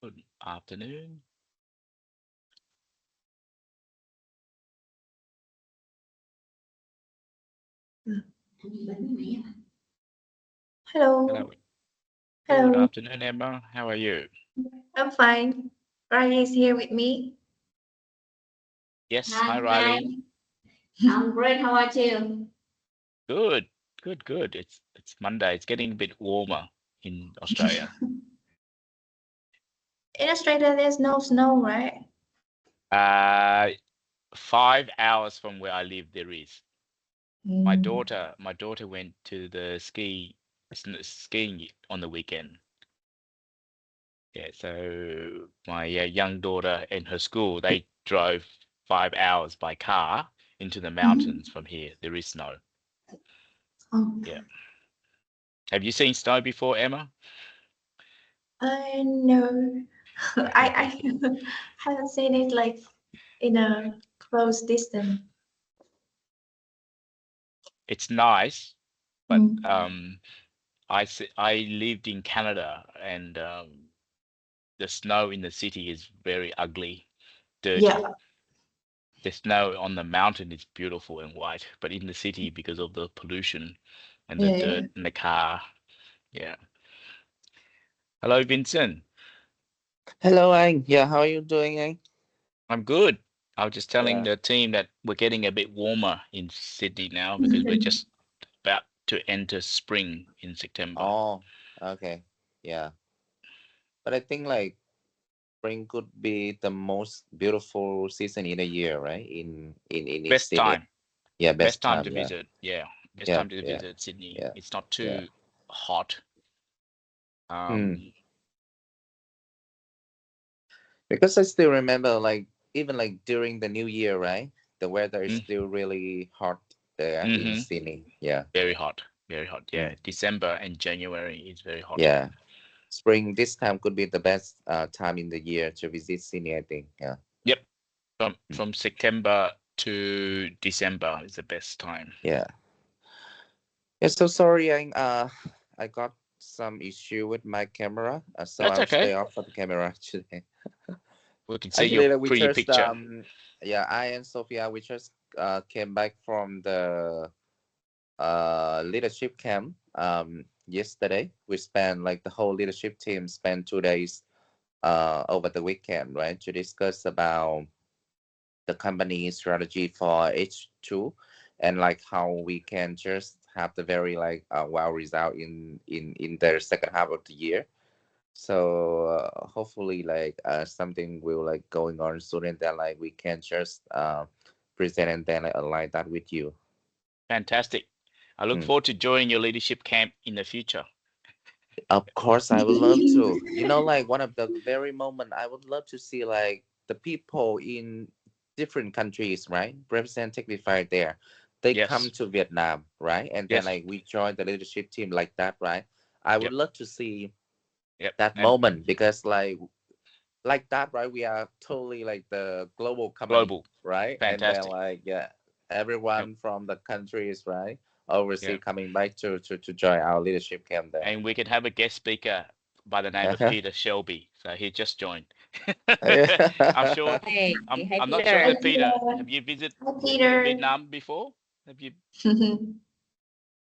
Good afternoon. Hello. Hello. Good Hello. afternoon, Emma. How are you? I'm fine. Riley is here with me. Yes. Hi, Hi, hi. Riley. I'm great. How about you? Good. Good. Good. It's Monday. It's getting a bit warmer in Australia. In Australia, there's no snow, right? Uh, 5 hours from where I live, there is. My Mm. daughter, my daughter went to the skiing on the weekend. Yeah. So my young daughter and her school, they drove 5 hours by car into the Mhm. mountains from here. There is snow. Oh, Yeah. Have you seen snow before, Emma? I know. I haven't seen it like in a close distance. It's nice, but Mm. I lived in Canada, and the snow in the city is very ugly, dirty. Yeah. The snow on the mountain is beautiful and white, but in the city, because of the pollution and the Yeah. dirt in the car, yeah. Hello, Vincent. Hello, Anh. Yeah, how are you doing, Anh? I'm good. I was just telling Yeah. the team that we're getting a bit warmer in Sydney now because we're just about to enter spring in September. Oh, okay. Yeah. But I think like spring could be the most beautiful season in a year, right? In Best Sydney. time. Yeah, Best best time to time. Yeah. visit. Yeah, best Yeah. time to Yeah. visit Sydney. Yeah. It's not Yeah. too hot. Hmm. Um, Because I still remember like even like during the New Year, right? The weather is mm, still really hot there in hmm. Sydney. Yeah. Very hot. Very hot. Mm. Yeah, December and January is very hot. Yeah. Spring this time could be the best time in the year to visit Sydney, I think. Yeah. Yep. From Mm. from September to December is the best time. Yeah. Yeah, so sorry, I got some issue with my camera, so That's I'll stay okay. off of the camera today. We can see your Actually, like, we pretty just picture. yeah, I and Sophia, we just came back from the leadership camp yesterday. We spent like the whole leadership team spent 2 days over the weekend, right, to discuss about the company strategy for H2 and like how we can just have the very like wow result in the second half of the year. So hopefully like something will like going on soon and then like we can just present and then like, align that with you. Fantastic. I look Mm. forward to joining your leadership camp in the future. Of course, I would love to. You know, like one of the very moment I would love to see like the people in different countries, right? Represent Techvify there. They come Yes. to Vietnam, right? And then Yes. like we join the leadership team like that, right? I would Yep. love to see Yep. that And moment because like that, right? We are totally like the global company, global. right? And then Fantastic. like yeah, And, everyone from the countries, right? Overseas yeah. coming back to join our leadership camp there. And we can have a guest speaker by the name of Peter Shelby. So he just joined. I'm sure. Hey, hi, I'm not sure Peter. that Peter. Hello. Have you Hi, visited Peter. Vietnam before? Have you?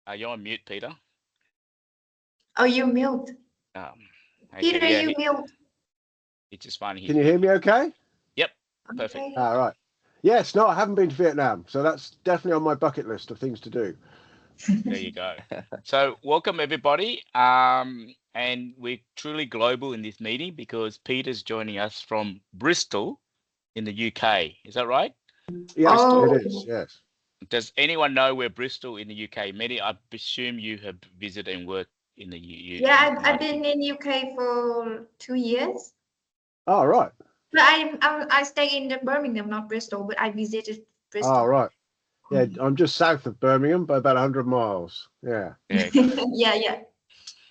Are you on mute, Peter? Oh, you mute. Um. Okay. Peter, Yeah. you mute. It's just fine. Can you hear me okay? Yep. Perfect. Okay. All right. Yes, no, I haven't been to Vietnam, so that's definitely on my bucket list of things to do. There you go. So welcome everybody. And we're truly global in this meeting because Peter's joining us from Bristol in the UK. Is that right? Yes, Bristol. it Oh, is. Yes. Does anyone know where Bristol in the UK? Many, I presume you have visited and worked in the yeah, I've United been Kingdom. in UK for 2 years. All right. But I stay in the Birmingham, not Bristol, but I visited All Bristol. right. Yeah, I'm just south of Birmingham by about 100 miles. Yeah. Yeah. Yeah, yeah.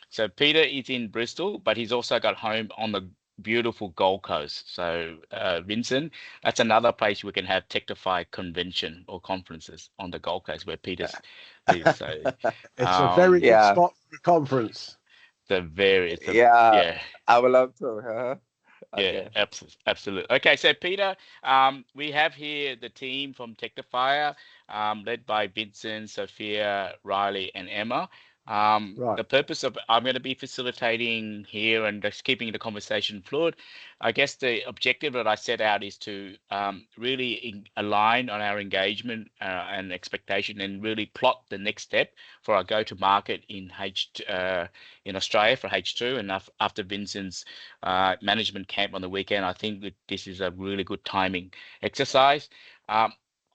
So Peter is in Bristol, but he's also got home on the beautiful Gold Coast. So Vincent, that's another place we can have Techtify convention or conferences on the Gold Coast where Peter's lives. So It's a very good Yeah, spot for a conference. the very it's a yeah, yeah. I would love to. Huh? Okay. Yeah, absolutely. Okay, so Peter, we have here the team from Techvify, led by Vincent, Sophia, Riley, and Emma. Right. The purpose of I'm going to be facilitating here and just keeping the conversation fluid. I guess the objective that I set out is to really align on our engagement and expectation, and really plot the next step for our go-to-market in in Australia for H2, and after Vincent's management camp on the weekend. I think that this is a really good timing exercise.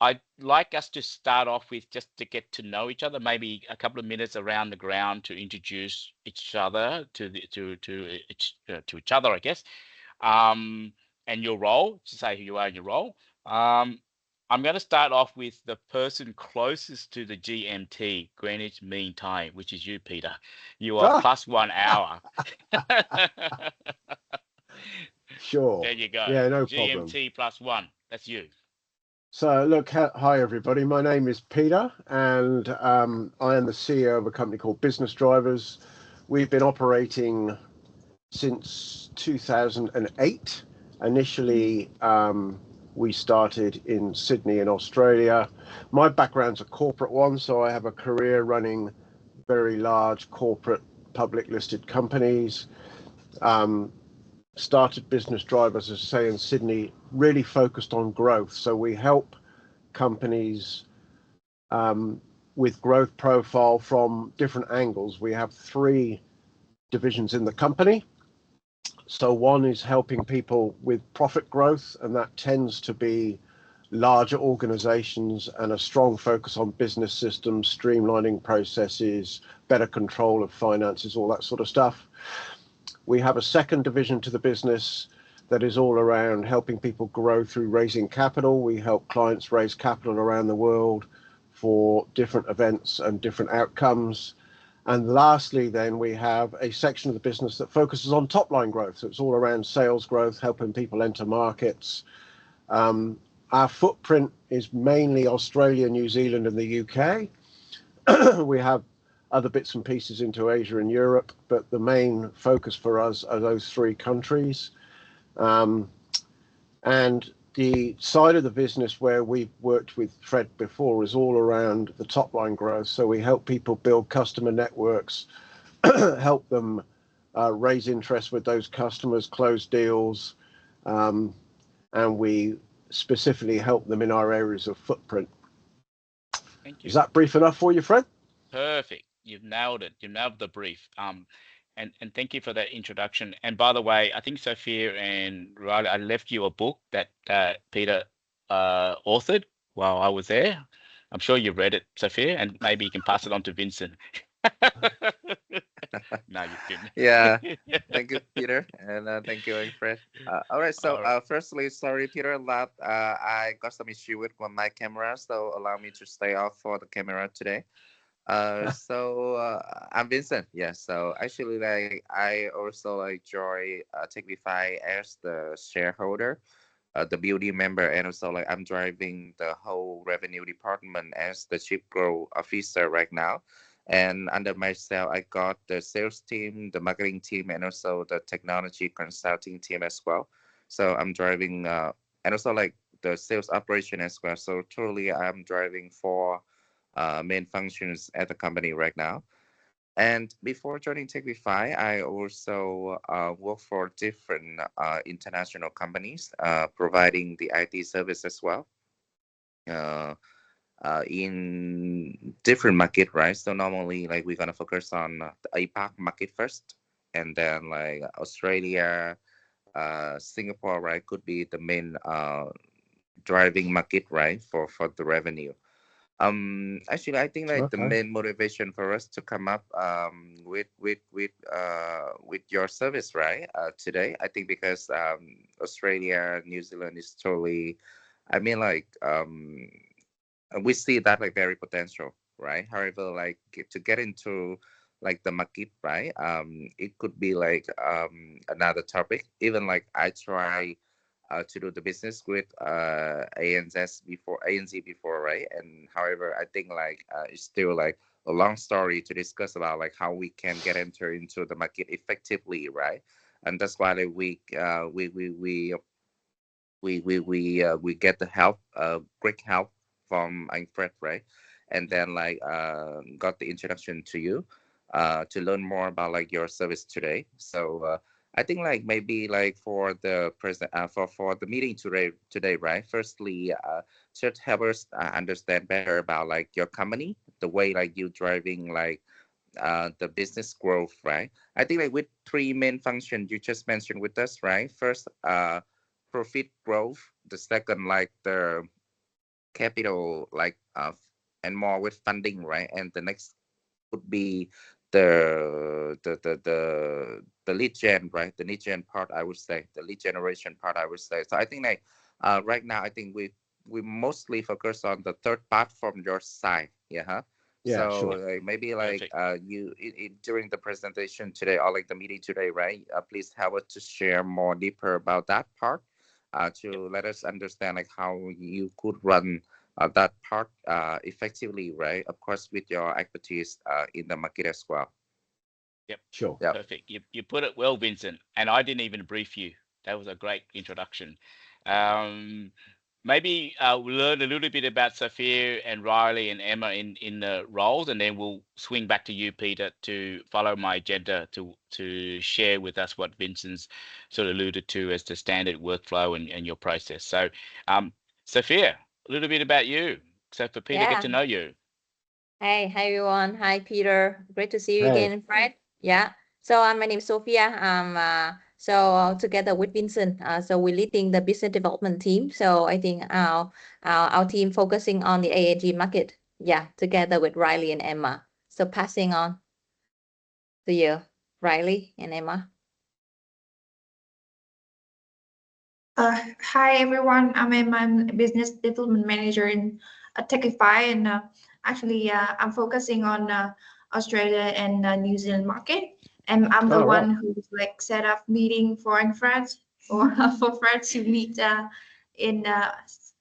I'd like us to start off with just to get to know each other, maybe a couple of minutes around the ground to introduce each other to each other, I guess, and your role, to say who you are in your role. I'm going to start off with the person closest to the GMT, Greenwich Mean Time, which is you, Peter. You are plus 1 hour. Sure. There you go. Yeah, no problem. GMT plus 1. That's you. So, look, hi everybody. My name is Peter, and I am the CEO of a company called Business Drivers. We've been operating since 2008. Initially, we started in Sydney in Australia. My background's a corporate one, so I have a career running very large corporate public listed companies. Started Business Drivers, as I say, in Sydney, really focused on growth. So we help companies with growth profile from different angles. We have 3 divisions in the company. So one is helping people with profit growth, and that tends to be larger organizations and a strong focus on business systems, streamlining processes, better control of finances, all that sort of stuff. We have a second division to the business that is all around helping people grow through raising capital. We help clients raise capital around the world for different events and different outcomes. And lastly, then we have a section of the business that focuses on top line growth. So it's all around sales growth, helping people enter markets. Our footprint is mainly Australia, New Zealand, and the UK. We have other bits and pieces into Asia and Europe, but the main focus for us are those 3 countries. And the side of the business where we've worked with Fred before is all around the top line growth. So we help people build customer networks, help them raise interest with those customers, close deals, and we specifically help them in our areas of footprint. Thank you. Is that brief enough for you, Fred? Perfect. You've nailed it. You nailed the brief. And thank you for that introduction. And by the way, I think Sophia and Riley, I left you a book that Peter authored while I was there. I'm sure you've read it, Sophia, and maybe you can pass it on to Vincent. No, you didn't. Yeah. Thank you, Peter, and thank you, Fred. All right. So, firstly, sorry, Peter, that I got some issue with my camera, so allow me to stay off for the camera today. I'm Vincent. Yeah. So actually, like I also like join Techvify as the shareholder, the BOD member, and also like I'm driving the whole revenue department as the chief growth officer right now. And under myself, I got the sales team, the marketing team, and also the technology consulting team as well. So I'm driving, and also like the sales operation as well. So totally, I'm driving 4 main functions at the company right now. And before joining Techvify, I also work for different international companies providing the IT service as well in different market, right? So normally, like we're gonna focus on the APAC market first, and then like Australia, Singapore, right, could be the main driving market, right, for the revenue. Actually, I think like the main motivation for us to come up with your service, right, today, I think because Australia, New Zealand is totally, I mean, like we see that like very potential, right? However, like to get into like the market, right, it could be like another topic. Even like I try to do the business with ANZ before, right? And however, I think like it's still like a long story to discuss about like how we can get into the market effectively, right? and that's why like, we get the help, great help from Fred, right? And then like got the introduction to you to learn more about like your service today. So I think like maybe like for the present for the meeting today, right? Firstly, should help us understand better about like your company, the way like you driving like the business growth, right? I think like with three main functions you just mentioned with us, right? First, profit growth. The second, like the capital, like and more with funding, right? And the next would be the lead gen, right? The lead gen part, I would say, the lead generation part, I would say. So I think like right now, I think we mostly focus on the third part from your side, yeah. Huh? Yeah, So sure. like, maybe like you during the presentation today or like the meeting today, right? Please help us to share more deeper about that part, to let us understand like how you could run that part effectively, right? Of course, with your expertise in the market as well. Yep. Sure. Yeah. Perfect. You put it well, Vincent. And I didn't even brief you. That was a great introduction. Maybe we'll learn a little bit about Sophia and Riley and Emma in the roles, and then we'll swing back to you, Peter, to follow my agenda to share with us what Vincent's sort of alluded to as the standard workflow and your process. So, Sophia, a little bit about you. So for Peter, get to know you. Hey, hi everyone. Hi Peter. Great to see you Hey. again, Fred. Yeah. So my name is Sophia. So together with Vincent, so we're leading the business development team. So I think our team focusing on the ANZ market. Yeah, together with Riley and Emma. So passing on to you, Riley and Emma. Hi everyone, I'm Emma. I'm a business development manager in Techvify, and actually I'm focusing on Australia and New Zealand market, and I'm the one who's like set up meeting foreign friends for for friends to meet in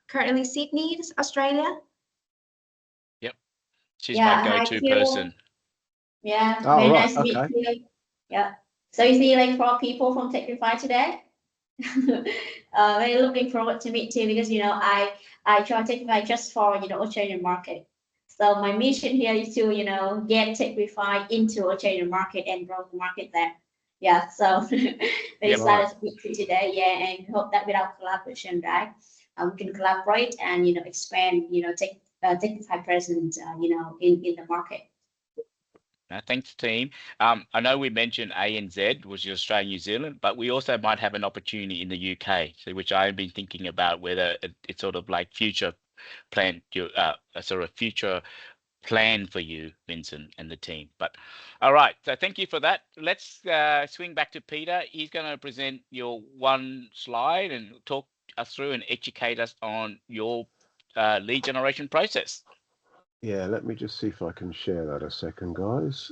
currently Sydney, Australia. Yep, she's my go-to person. Yeah, Oh, very right. nice to meet Okay. you. Yeah. So you see, like 4 people from Techvify today. Very looking forward to meet you because I joined Techvify just for Australian market. So my mission here is to get Techvify into Australian market and grow the market there. Yeah. So very excited to meet you today. Yeah, and hope that with our collaboration, right, we can collaborate and expand Techvify presence in the market. Thanks, team. I know we mentioned ANZ, which is Australia, New Zealand, but we also might have an opportunity in the UK, so which I've been thinking about whether it's sort of like future plan, a sort of future plan for you, Vincent, and the team. But all right, so thank you for that. Let's swing back to Peter. He's going to present your one slide and talk us through and educate us on your lead generation process. Yeah, let me just see if I can share that a second, guys.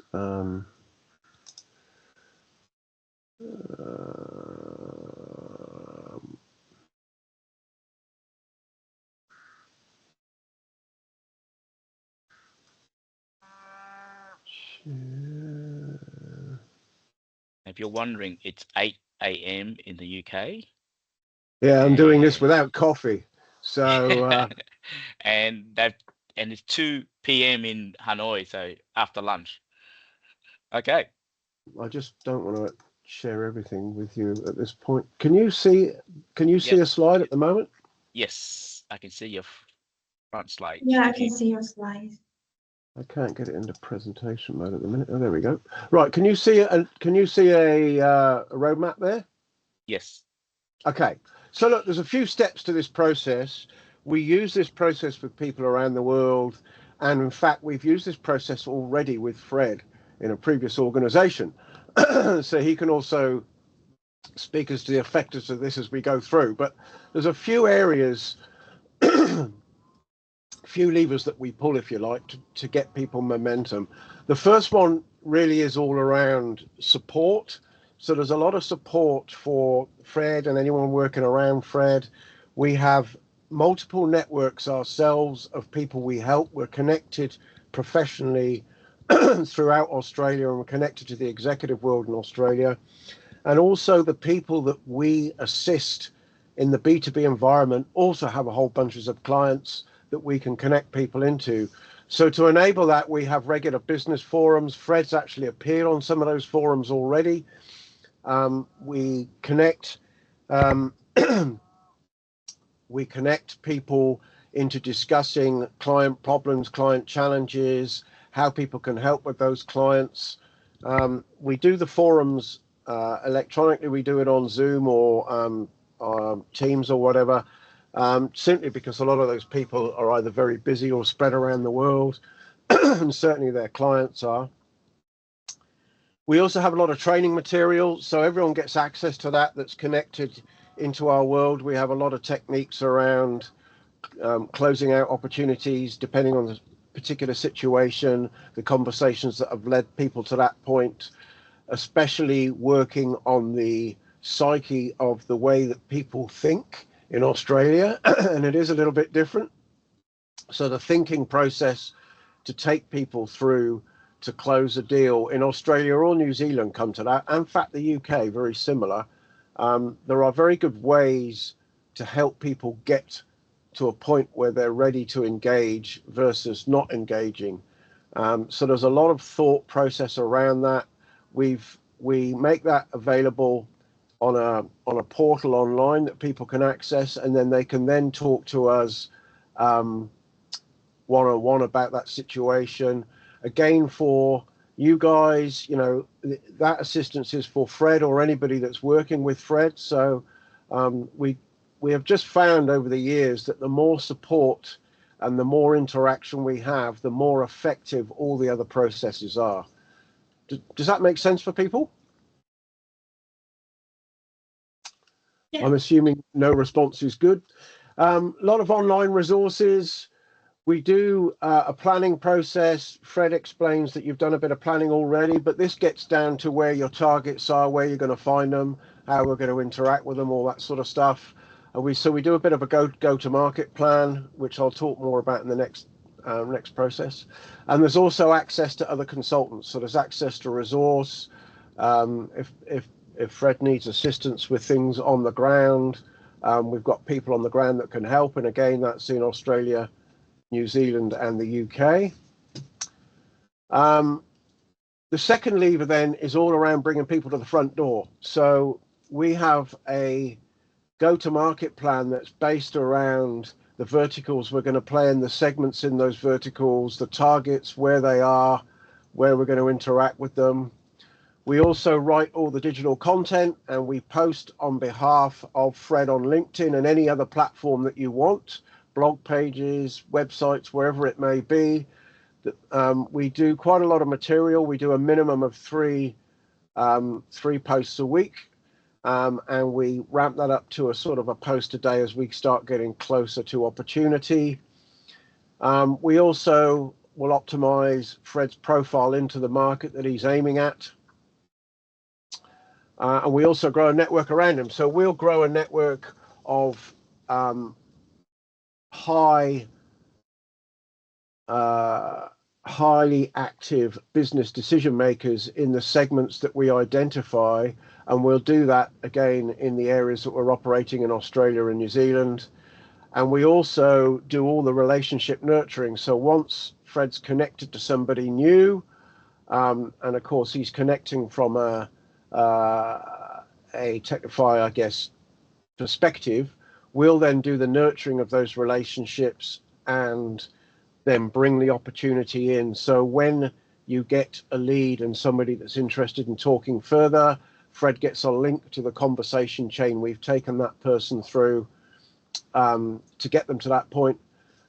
If you're wondering, it's 8 a.m. in the UK. Yeah, I'm doing this without coffee. So and it's 2 p.m. in Hanoi, so after lunch. Okay. I just don't want to share everything with you at this point. Can you see a slide at the moment? Yes, I can see your front slide. Yeah, I can see your slides. I can't get it into presentation mode at the minute. Oh, there we go. Right, can you see a roadmap there? Yes. Okay. So look, there's a few steps to this process. We use this process with people around the world, and in fact, we've used this process already with Fred in a previous organization. So he can also speak as to the effectiveness of this as we go through. But there's a few areas, few levers that we pull, if you like, to get people momentum. The first one really is all around support. So there's a lot of support for Fred and anyone working around Fred. We have multiple networks ourselves of people we help. We're connected professionally throughout Australia, and we're connected to the executive world in Australia. And also the people that we assist in the B2B environment also have a whole bunches of clients that we can connect people into. So to enable that, we have regular business forums. Fred's actually appeared on some of those forums already. We connect we connect people into discussing client problems, client challenges, how people can help with those clients. We do the forums electronically. We do it on Zoom or Teams or whatever, simply because a lot of those people are either very busy or spread around the world, and certainly their clients are. We also have a lot of training material, so everyone gets access to that that's connected into our world. We have a lot of techniques around closing out opportunities depending on the particular situation, the conversations that have led people to that point, especially working on the psyche of the way that people think in Australia, and it is a little bit different. So the thinking process to take people through to close a deal in Australia or New Zealand come to that. In fact, the UK, very similar. There are very good ways to help people get to a point where they're ready to engage versus not engaging. So there's a lot of thought process around that. We make that available on a portal online that people can access, and then they can then talk to us one-on-one about that situation. Again, for you guys, you know, that assistance is for Fred or anybody that's working with Fred. So we have just found over the years that the more support and the more interaction we have, the more effective all the other processes are. Does that make sense for people? Yeah. I'm assuming no response is good. A lot of online resources. We do a planning process. Fred explains that you've done a bit of planning already, but this gets down to where your targets are, where you're going to find them, how we're going to interact with them, all that sort of stuff. So we do a bit of a go-to-market plan, which I'll talk more about in the next process. And there's also access to other consultants. So there's access to resource. If Fred needs assistance with things on the ground, we've got people on the ground that can help. And again, that's in Australia, New Zealand and the UK. The second lever then is all around bringing people to the front door. So we have a go-to-market plan that's based around the verticals we're going to play in, the segments in those verticals, the targets, where they are, where we're going to interact with them. We also write all the digital content, and we post on behalf of Fred on LinkedIn and any other platform that you want. Blog pages, websites, wherever it may be. We do quite a lot of material. We do a minimum of three posts a week, and we ramp that up to a sort of a post a day as we start getting closer to opportunity. We also will optimize Fred's profile into the market that he's aiming at. And we also grow a network around him. So we'll grow a network of highly active business decision makers in the segments that we identify, and we'll do that again in the areas that we're operating in Australia and New Zealand. And we also do all the relationship nurturing. So once Fred's connected to somebody new, and of course he's connecting from a Techvify, I guess, perspective, we'll then do the nurturing of those relationships and then bring the opportunity in. So when you get a lead and somebody that's interested in talking further, Fred gets a link to the conversation chain we've taken that person through to get them to that point.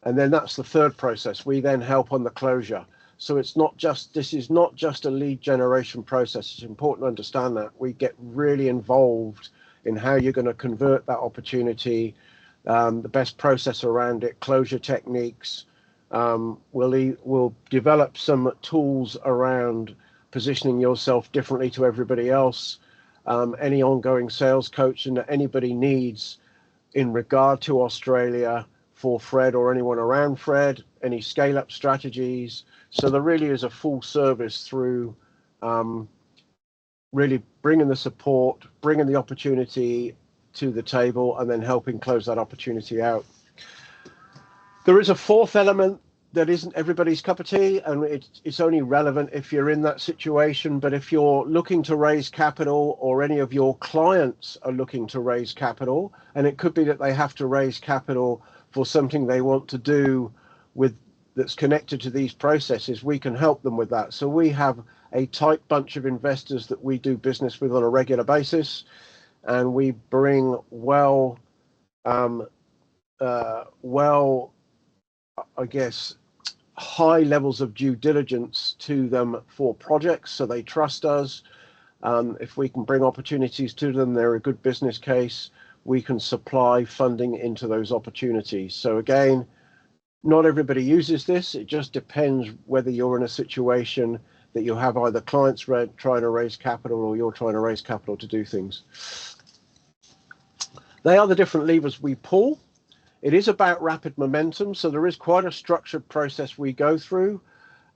And then that's the third process. We then help on the closure. So this is not just a lead generation process. It's important to understand that. We get really involved in how you're going to convert that opportunity, the best process around it, closure techniques. We'll develop some tools around positioning yourself differently to everybody else, any ongoing sales coaching that anybody needs in regard to Australia for Fred or anyone around Fred, any scale-up strategies. So there really is a full service through really bringing the support, bringing the opportunity to the table, and then helping close that opportunity out. There is a fourth element that isn't everybody's cup of tea, and it's only relevant if you're in that situation. But if you're looking to raise capital, or any of your clients are looking to raise capital, and it could be that they have to raise capital for something they want to do with that's connected to these processes, we can help them with that. So we have a tight bunch of investors that we do business with on a regular basis, and we bring I guess, high levels of due diligence to them for projects, so they trust us. If we can bring opportunities to them, they're a good business case. We can supply funding into those opportunities. So again, not everybody uses this. It just depends whether you're in a situation that you have either clients trying to raise capital, or you're trying to raise capital to do things. They are the different levers we pull. It is about rapid momentum, so there is quite a structured process we go through,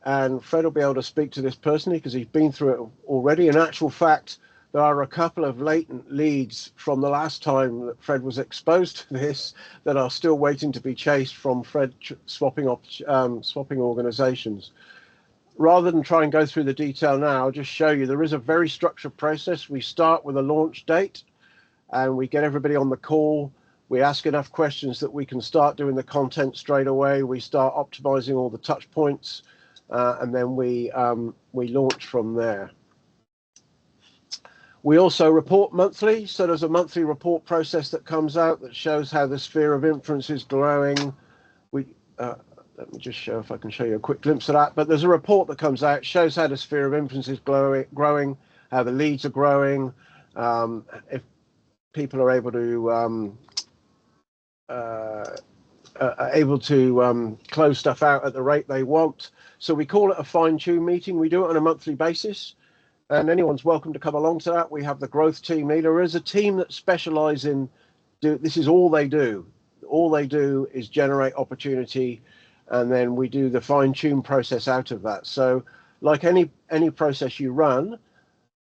and Fred will be able to speak to this personally because he's been through it already. In actual fact, there are a couple of latent leads from the last time that Fred was exposed to this that are still waiting to be chased from Fred swapping organizations. Rather than try and go through the detail now, I'll just show you there is a very structured process. We start with a launch date, and we get everybody on the call. We ask enough questions that we can start doing the content straight away. We start optimizing all the touch points, and then we launch from there. We also report monthly. So there's a monthly report process that comes out that shows how the sphere of influence is growing. Let me just show if I can show you a quick glimpse of that. But there's a report that comes out, shows how the sphere of influence is growing, how the leads are growing, if people are able to close stuff out at the rate they want. So we call it a fine-tune meeting. We do it on a monthly basis, and anyone's welcome to come along to that. We have the growth team leader. There is a team that specialize in this is all they do. All they do is generate opportunity, and then we do the fine-tune process out of that. So like any process you run,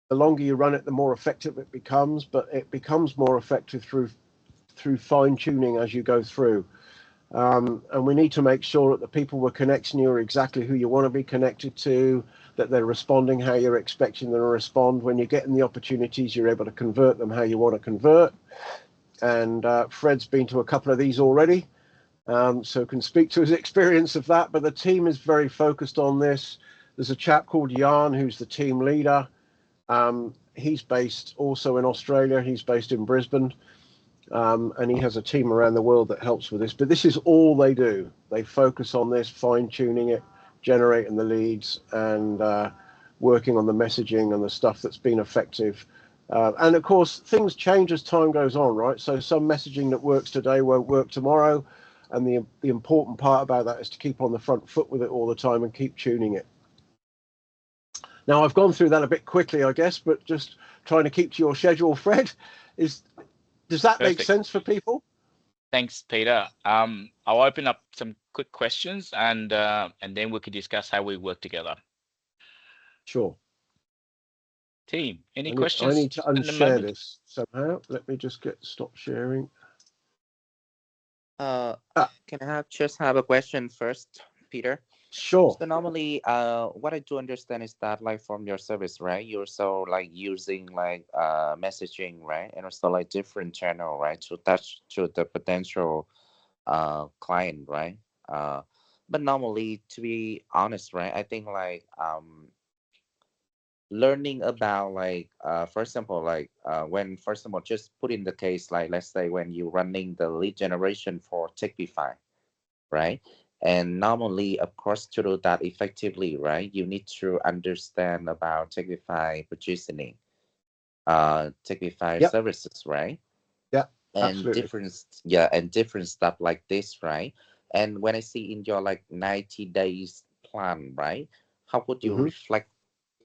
the longer you run it, the more effective it becomes, but it becomes more effective through fine-tuning as you go through. And we need to make sure that the people we're connecting you are exactly who you want to be connected to, that they're responding how you're expecting them to respond. When you're getting the opportunities, you're able to convert them how you want to convert. And Fred's been to a couple of these already, so can speak to his experience of that. But the team is very focused on this. There's a chap called Jan who's the team leader. He's based also in Australia. He's based in Brisbane. And he has a team around the world that helps with this. But this is all they do. They focus on this, fine-tuning it, generating the leads, and working on the messaging and the stuff that's been effective. And of course, things change as time goes on, right? So some messaging that works today won't work tomorrow. And the important part about that is to keep on the front foot with it all the time and keep tuning it. Now, I've gone through that a bit quickly, I guess, but just trying to keep to your schedule, Fred. Does that make sense for people? Thanks, Peter. I'll open up some quick questions, and then we can discuss how we work together. Sure. Team, any questions? I need to unshare this somehow. Let me just stop sharing. Can I just have a question first, Peter? Sure. So normally, what I do understand is that, like, from your service, right, you're so like using like messaging, right, and also like different channel, right, to touch to the potential client, right. But normally, to be honest, right, I think like learning about like for example, like when first of all, just put in the case, like let's say when you're running the lead generation for Techvify, right? And normally, of course, to do that effectively, right, you need to understand about Techvify positioning, Techvify services, right? Yeah, and absolutely. different stuff like this, right? And when I see in your like 90 days plan, right, how would you reflect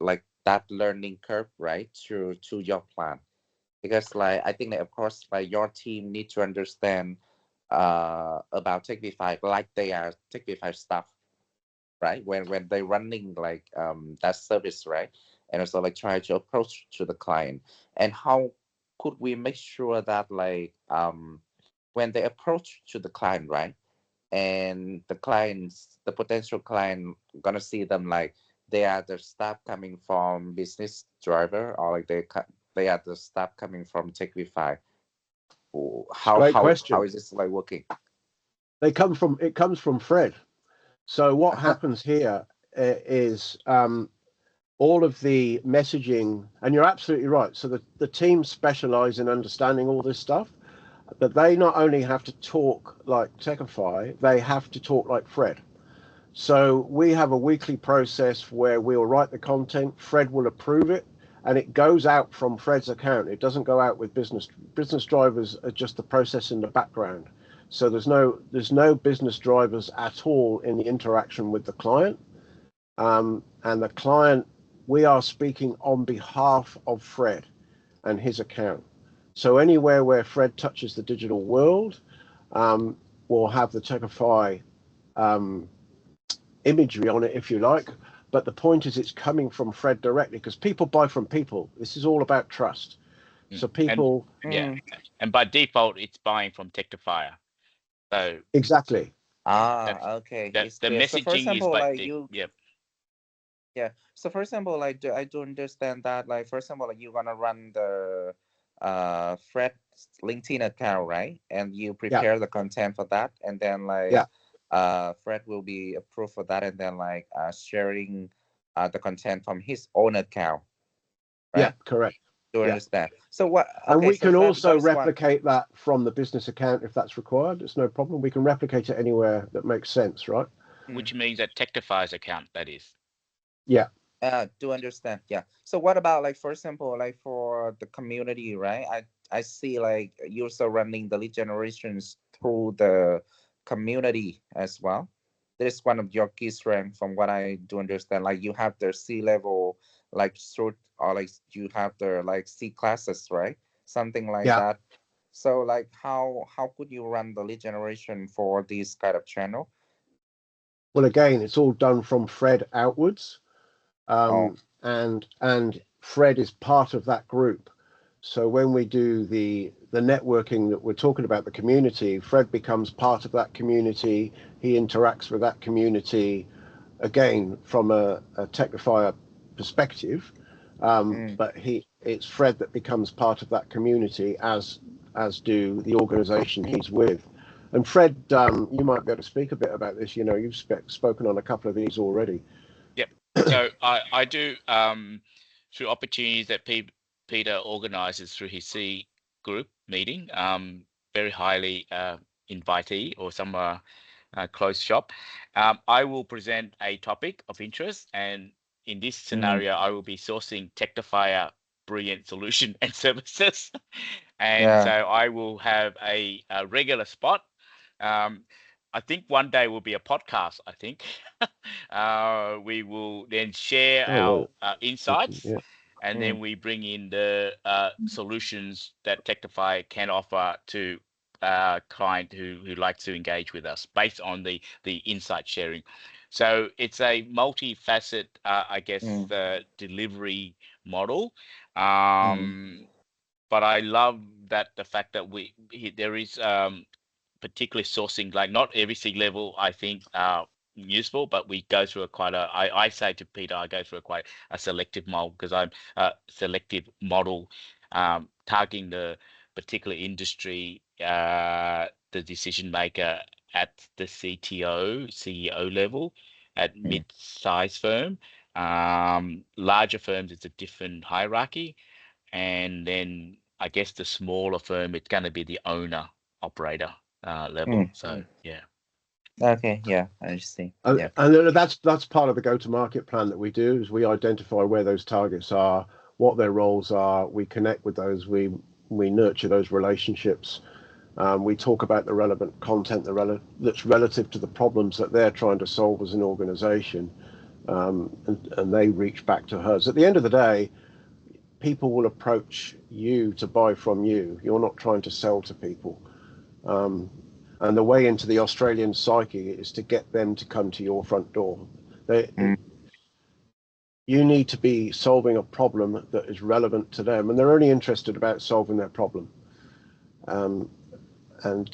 like that learning curve, right, to your plan? Because like I think that of course like your team need to understand about Techvify like they are Techvify stuff, right, when they're running like that service, right? and also like try to approach to the client. And how could we make sure that like when they approach to the client, right? And the potential client gonna see them like they are the staff coming from business driver, or like they are the staff coming from Techvify. Great question. How is this like working? It comes from Fred. So what happens here is all of the messaging, and you're absolutely right. So the team specialize in understanding all this stuff, but they not only have to talk like Techify, they have to talk like Fred. So we have a weekly process where we'll write the content, Fred will approve it, and it goes out from Fred's account. It doesn't go out with business drivers are just the process in the background. So there's no business drivers at all in the interaction with the client. And the client, we are speaking on behalf of Fred and his account. So anywhere where Fred touches the digital world, we'll have the Techify imagery on it, if you like. But the point is, it's coming from Fred directly, because people buy from people. This is all about trust. So people, and by default, it's buying from Techvify. So exactly. Okay. The messaging so for example, is by like yeah. So for example, like I do understand that, like for example, like you're gonna run the Fred's LinkedIn account, right? And you prepare the content for that, and then like Fred will be approved for that, and then like sharing the content from his own account, right? Yeah, correct. Do understand. So what? Okay, and we so can also replicate that from the business account if that's required. It's no problem. We can replicate it anywhere that makes sense, right? Which means that Techvify's account, that is. Yeah. Do understand. Yeah. So what about like, for example, like for the community, right? I see like you're also running the lead generations through the community as well. That is one of your key strengths from what I do understand. Like you have the C-level, like short, or like you have the like C classes, right? Something like that. So like how could you run the lead generation for this kind of channel? Well, again, it's all done from Fred outwards. And Fred is part of that group. So when we do the networking that we're talking about, the community, Fred becomes part of that community. He interacts with that community, again, from a Techvify perspective. But it's Fred that becomes part of that community, as do the organization he's with. And Fred, you might be able to speak a bit about this. You know, you've spoken on a couple of these already. Yep. So I do through opportunities that Peter organizes through his C group meeting, very highly invitee or some closed shop. I will present a topic of interest, and in this scenario, I will be sourcing Techvify brilliant solution and services. And so I will have a regular spot. I think one day will be a podcast, I think. We will then share our insights, and then we bring in the solutions that Techvify can offer to client who likes to engage with us based on the insight sharing. So it's a multifaceted, I guess, delivery model. But I love that the fact that there is particularly sourcing, like not every C-level I think useful, but we go through I say to Peter, I go through quite a selective model, because I'm selective model targeting the particular industry, the decision maker at the CTO, CEO level, at mid-size firm. Larger firms, it's a different hierarchy. And then I guess the smaller firm, it's going to be the owner operator level. So yeah. Okay, yeah, I see. And that's part of the go-to-market plan that we do, is we identify where those targets are, what their roles are, we connect with those, we nurture those relationships, we talk about the relevant content that's relative to the problems that they're trying to solve as an organization, and they reach back to us. At the end of the day, people will approach you to buy from you. You're not trying to sell to people. And the way into the Australian psyche is to get them to come to your front door. you need to be solving a problem that is relevant to them, and they're only interested about solving their problem. And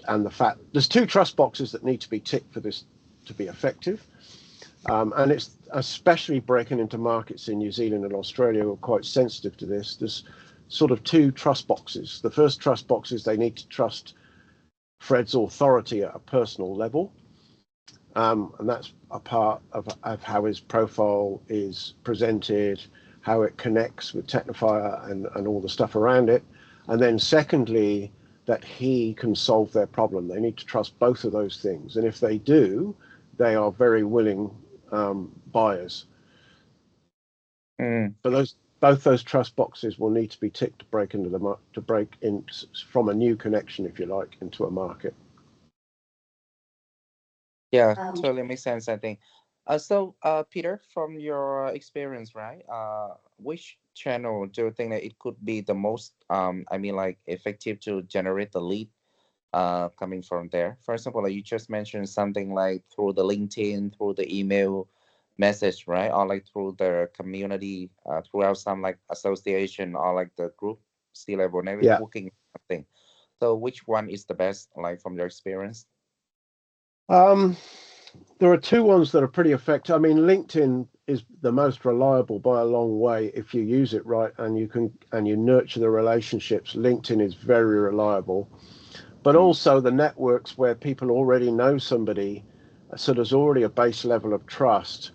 the fact there's 2 trust boxes that need to be ticked for this to be effective. And it's especially breaking into markets in New Zealand and Australia who are quite sensitive to this. There's sort of 2 trust boxes. The first trust box is they need to trust Fred's authority at a personal level. And that's a part of how his profile is presented, how it connects with Techvify and all the stuff around it. And then secondly, that he can solve their problem. They need to trust both of those things. And if they do, they are very willing buyers. But both those trust boxes will need to be ticked to break in from a new connection, if you like, into a market. Yeah, totally makes sense, I think. So, Peter, from your experience, right? Which channel do you think that it could be the most, I mean, like effective to generate the lead coming from there? For example, like you just mentioned something like through the LinkedIn, through the email message, right? Or like through the community, throughout some like association or like the group C-level networking thing. So which one is the best, like from your experience? There are 2 ones that are pretty effective. I mean, LinkedIn is the most reliable by a long way if you use it right and you nurture the relationships. LinkedIn is very reliable. But also the networks where people already know somebody, so there's already a base level of trust.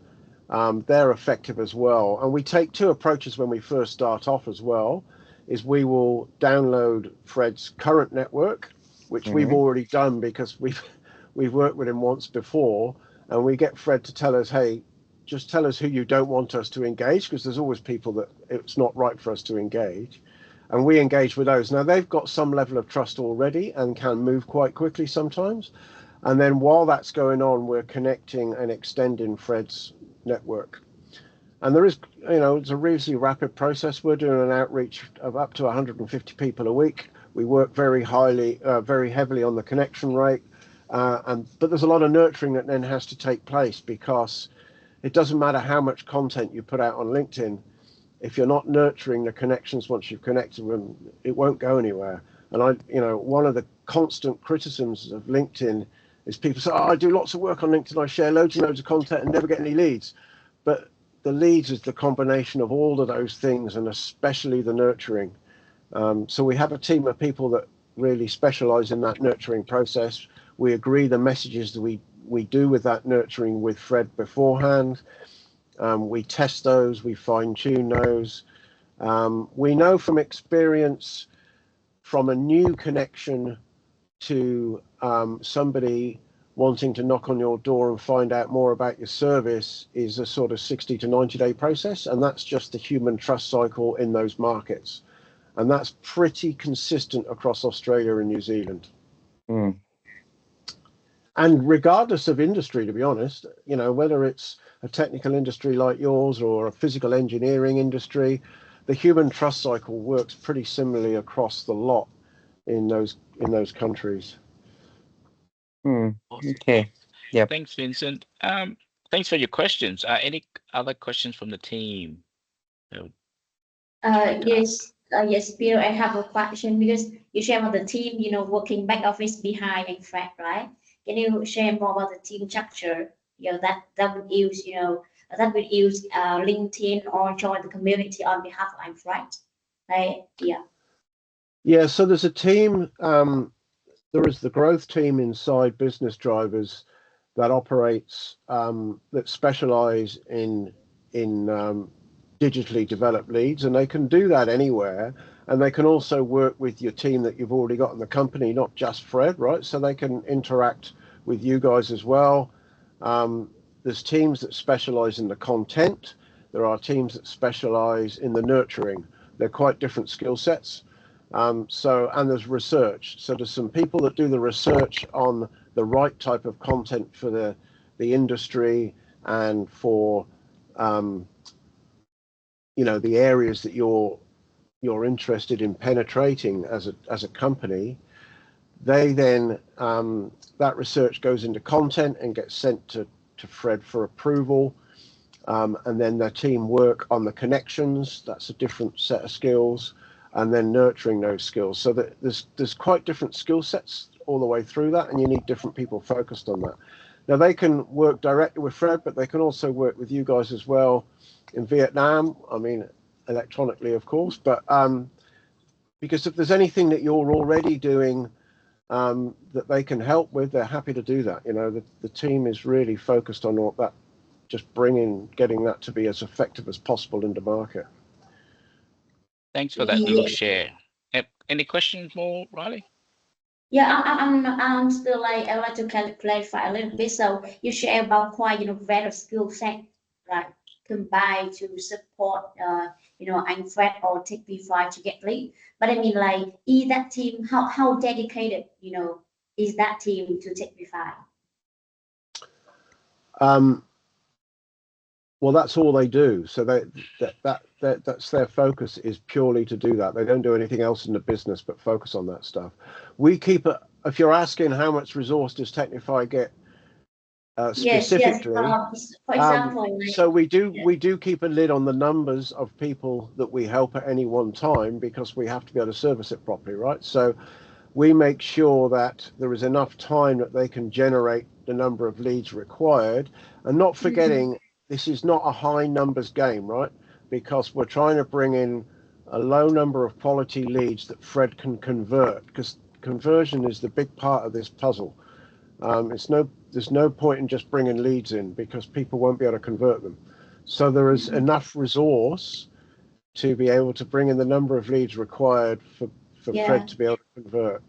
They're effective as well. And we take 2 approaches when we first start off as well, is we will download Fred's current network, which we've already done because we've worked with him once before, and we get Fred to tell us, hey, just tell us who you don't want us to engage, because there's always people that it's not right for us to engage. And we engage with those. Now, they've got some level of trust already and can move quite quickly sometimes. And then while that's going on, we're connecting and extending Fred's network. And there is, it's a reasonably rapid process. We're doing an outreach of up to 150 people a week. We work very heavily on the connection rate. But there's a lot of nurturing that then has to take place, because it doesn't matter how much content you put out on LinkedIn. If you're not nurturing the connections once you've connected with them, it won't go anywhere. And one of the constant criticisms of LinkedIn is people say, I do lots of work on LinkedIn. I share loads and loads of content and never get any leads. But the leads is the combination of all of those things, and especially the nurturing. So we have a team of people that really specialize in that nurturing process. We agree the messages that we do with that nurturing with Fred beforehand. We test those, we fine tune those. We know from experience, from a new connection to somebody wanting to knock on your door and find out more about your service is a sort of 60 to 90 day process. And that's just the human trust cycle in those markets. And that's pretty consistent across Australia and New Zealand. And regardless of industry, to be honest, whether it's a technical industry like yours or a physical engineering industry, the human trust cycle works pretty similarly across the lot in those countries. Okay. Yep. Thanks, Vincent. Thanks for your questions. Any other questions from the team? Yes, Peter, I have a question, because you share about the team, working back office behind in Fred, right? Can you share more about the team structure? That would use, LinkedIn or join the community on behalf of Fred, right? Yeah. Yeah. So there's a team. There is the growth team inside Business Drivers that operates that specialize in digitally developed leads, and they can do that anywhere. And they can also work with your team that you've already got in the company, not just Fred, right? So they can interact with you guys as well. There's teams that specialize in the content. There are teams that specialize in the nurturing. They're quite different skill sets. And there's research. So there's some people that do the research on the right type of content for the industry and for the areas that you're interested in penetrating as a company. They then that research goes into content and gets sent to Fred for approval. and then their team work on the connections. That's a different set of skills, and then nurturing those skills. So that there's quite different skill sets all the way through that, and you need different people focused on that. Now they can work directly with Fred, but they can also work with you guys as well in Vietnam. I mean, electronically, of course, but because if there's anything that you're already doing that they can help with, they're happy to do that. You know, the team is really focused on all that, just getting that to be as effective as possible in the market. Thanks for that little share. Any questions more, Riley? Yeah, I'm still like, I would like to clarify a little bit. So you share about quite, various skill set, right? Combined to support, and Fred or Techvify to get lead. But I mean, like, is that team, how dedicated, is that team to Techvify? Well, that's all they do. So that's their focus, is purely to do that. They don't do anything else in the business but focus on that stuff. We keep it. If you're asking how much resource does Techvify get specifically, yes. For example, so we do keep a lid on the numbers of people that we help at any one time, because we have to be able to service it properly, right? So we make sure that there is enough time that they can generate the number of leads required, and not forgetting this is not a high numbers game, right? Because we're trying to bring in a low number of quality leads that Fred can convert, because conversion is the big part of this puzzle. There's no point in just bringing leads in, because people won't be able to convert them. So there is enough resource to be able to bring in the number of leads required for Fred to be able to convert.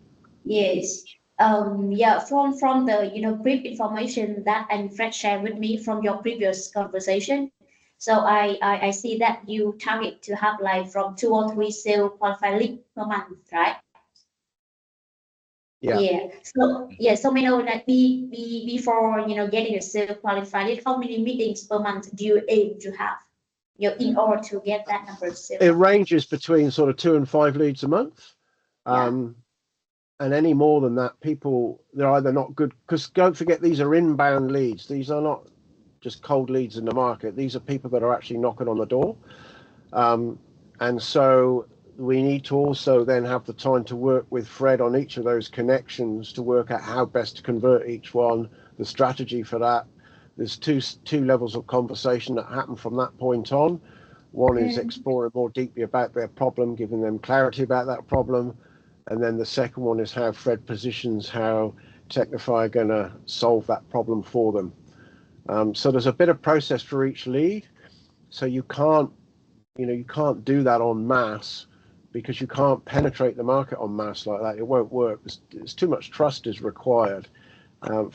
Yes. From the brief information that and Fred shared with me from your previous conversation. So I see that you target to have like from 2 or 3 sale qualified leads per month, right? Yeah. So we know that before getting a sale qualified lead, how many meetings per month do you aim to have? In order to get that number of sales. It ranges between sort of 2 and 5 leads a month. And any more than that, they're either not good, because don't forget, these are inbound leads. These are not just cold leads in the market. These are people that are actually knocking on the door. And so we need to also then have the time to work with Fred on each of those connections to work out how best to convert each one, the strategy for that. There's two levels of conversation that happen from that point on. One is exploring more deeply about their problem, giving them clarity about that problem. And then the second one is how Fred positions how Techvify are going to solve that problem for them. So there's a bit of process for each lead. So you can't do that en masse, because you can't penetrate the market en masse like that. It won't work. It's too much trust is required for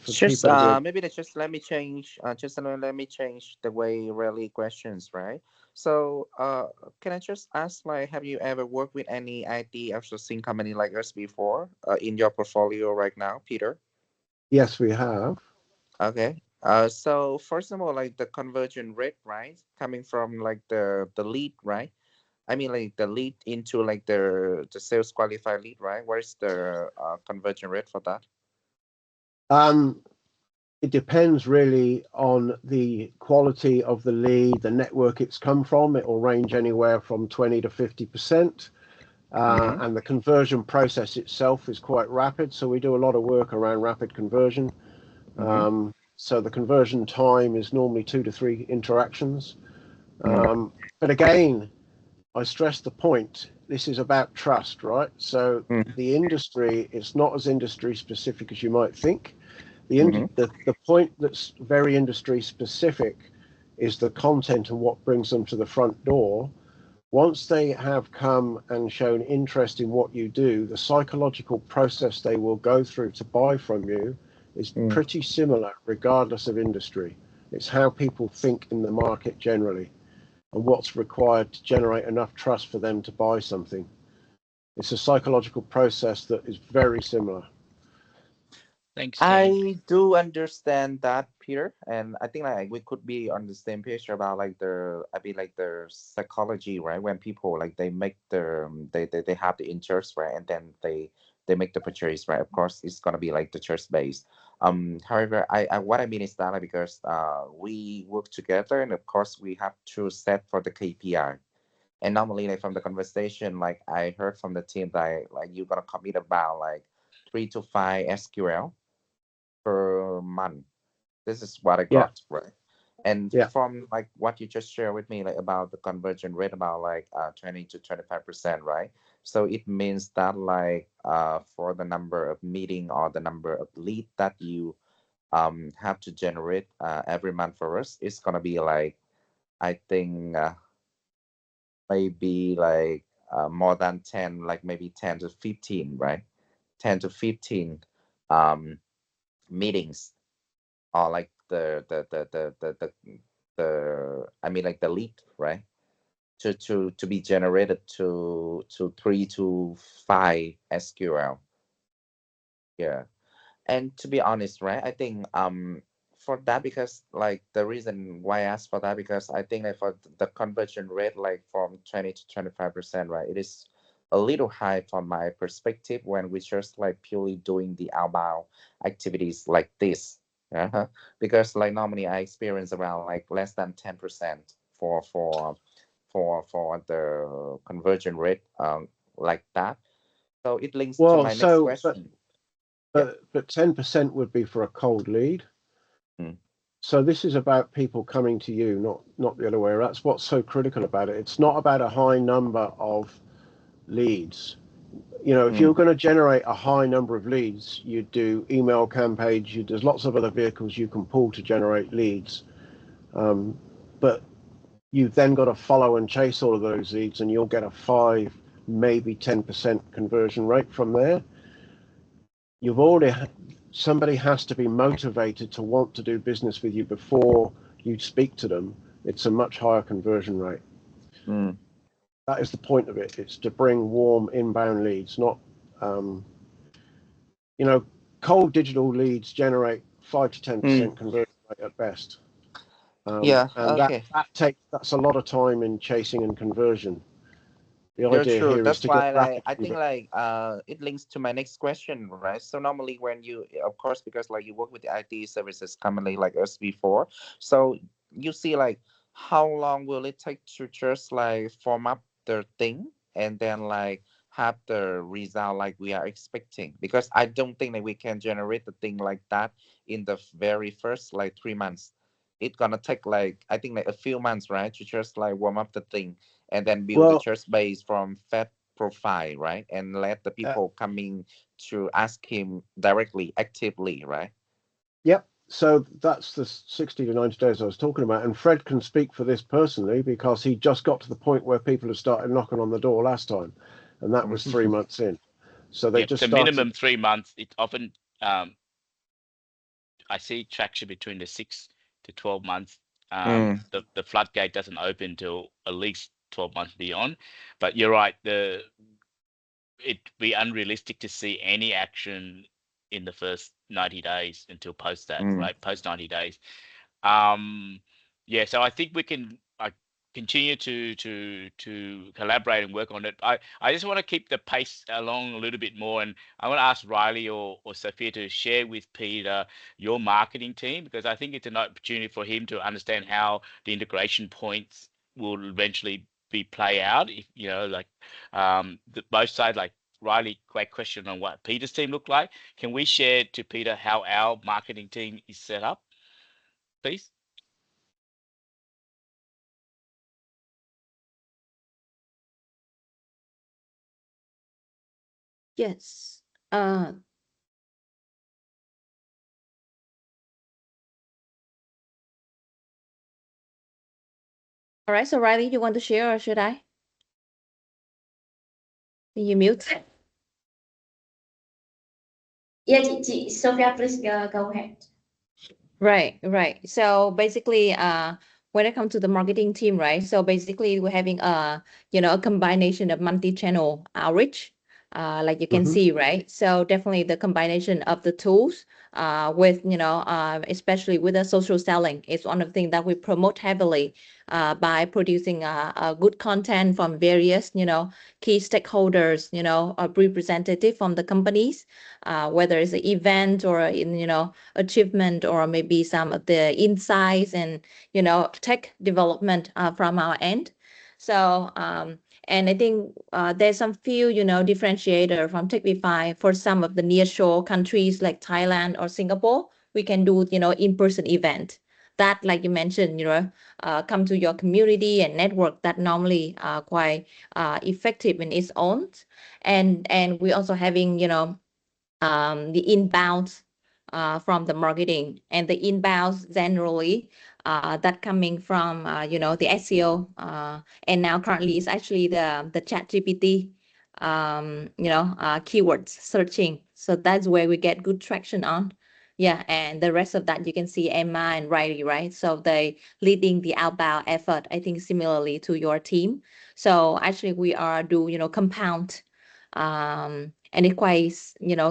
just people. Maybe just let me change. Let me change the way really questions, right? So, can I just ask, like, have you ever worked with any IT outsourcing company like us before in your portfolio right now, Peter? Yes, we have. Okay. So first of all, like the conversion rate, right, coming from like the lead, right? I mean, like the lead into like the sales qualified lead, right? What is the conversion rate for that? It depends really on the quality of the lead, the network it's come from. It will range anywhere from 20 to 50%. And the conversion process itself is quite rapid. So we do a lot of work around rapid conversion. So the conversion time is normally 2 to 3 interactions. But again, I stress the point, this is about trust, right? So the industry, it's not as industry specific as you might think. The point that's very industry specific is the content and what brings them to the front door. Once they have come and shown interest in what you do, the psychological process they will go through to buy from you is pretty similar regardless of industry. It's how people think in the market generally, and what's required to generate enough trust for them to buy something. It's a psychological process that is very similar. Thanks, I do understand that, Peter, and I think like we could be on the same page about like the psychology, right? When people like they make they have the interest, right, and then they they make the purchase, right? Of course, it's gonna be like the trust based. However, I what I mean is that because we work together, and of course we have to set for the KPI. And normally, like from the conversation, like I heard from the team that like you're gonna commit about like 3 to 5 SQL per month. This is what I Yeah. got, right? And Yeah. from like what you just shared with me, like about the conversion rate, about like 20 to 25%, right? So it means that like for the number of meeting or the number of lead that you have to generate every month for us, it's gonna be like I think maybe like more than 10, like maybe 10 to 15, right? 10 to 15 um meetings, or like the I mean like the lead, right? To be generated to 3 to 5 SQL. Yeah. And to be honest, right, I think for that, because like the reason why I asked for that, because I think that for the conversion rate like from 20 to 25%, right, it is a little high from my perspective when we just like purely doing the outbound activities like this. Uh-huh. Because like normally I experience around like less than 10% for the conversion rate like that. So it links to Well, my next so question. Yep. but 10% would be for a cold lead. Mm. So this is about people coming to you, not the other way around. That's what's so critical about it. It's not about a high number of leads. You know, if you're going to generate a high number of leads, you do email campaigns. There's lots of other vehicles you can pull to generate leads, but you've then got to follow and chase all of those leads, and you'll get a 5, maybe 10% conversion rate from there. You've already somebody has to be motivated to want to do business with you before you speak to them. It's a much higher conversion rate. Mm. That is the point of it. It's to bring warm inbound leads, not cold digital leads generate 5 to 10% conversion rate at best. Yeah, and okay. that's a lot of time in chasing and conversion. The You're idea true. here is That's to get why like rapid I think conversion. like it links to my next question, right? So normally when you, of course, because like you work with the IT services company like us before, so you see like how long will it take to just like form up the thing and then like have the result like we are expecting? Because I don't think that we can generate the thing like that in the very first like 3 months. It's gonna take like I think like a few months, right, to just like warm up the thing and then build the Well, trust base from Fed profile, right? And let the people coming to ask him directly, actively, right? yep. So that's the 60 to 90 days I was talking about. And Fred can speak for this personally because he just got to the point where people have started knocking on the door last time. And that was 3 months in. So they Yep. just So started. minimum 3 months. It often I see traction between the 6 to 12 months. The floodgate doesn't open till at least 12 months beyond. But you're right. It'd be unrealistic to see any action in the first 90 days until post that, right? Post 90 days. Yeah, so I think we can continue to collaborate and work on it. I just want to keep the pace along a little bit more, and I want to ask Riley or Sophia to share with Peter your marketing team, because I think it's an opportunity for him to understand how the integration points will eventually be play out. If like both sides, like Riley, great question on what Peter's team look like. Can we share to Peter how our marketing team is set up, please? Yes. All right. So Riley, you want to share or should I? Can you mute? Yeah, Sophia, please go ahead. Right. So basically, when it comes to the marketing team, right? So basically, we're having a combination of multi-channel outreach. like you can see, right? So definitely the combination of the tools with, especially with the social selling is one of the things that we promote heavily by producing good content from various, key stakeholders, a representative from the companies, whether it's an event or, achievement or maybe some of the insights and, tech development from our end. So, and I think there's some few, differentiator from Techvify for some of the nearshore countries like Thailand or Singapore. We can do, in-person event that, like you mentioned, come to your community and network that normally quite effective in its own. And we also having, the inbound from the marketing and the inbounds generally that coming from the SEO and now currently is actually the chat GPT keywords searching, so that's where we get good traction on. Yeah, and the rest of that you can see Emma and Riley, right? So they leading the outbound effort, I think similarly to your team. So actually we are do compound and it's quite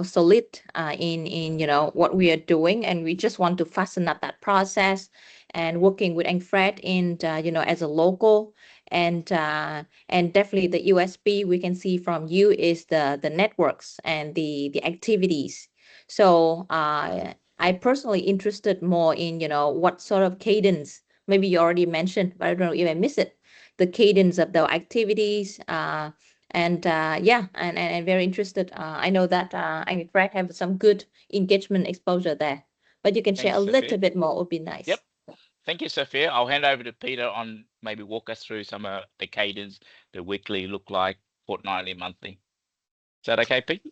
solid in what we are doing, and we just want to fasten up that process and working with Fred in as a local and definitely the USB we can see from you is the networks and the activities. So I personally interested more in what sort of cadence, maybe you already mentioned but I don't know if I miss it, the cadence of the activities and yeah, and very interested. I know that Fred have some good engagement exposure there, but you can share Thanks, a little Sophia. bit more, would be nice. Yep. Thank you, Sophia. I'll hand over to Peter on maybe walk us through some of the cadence, the weekly look like, fortnightly, monthly. Is that okay, Pete?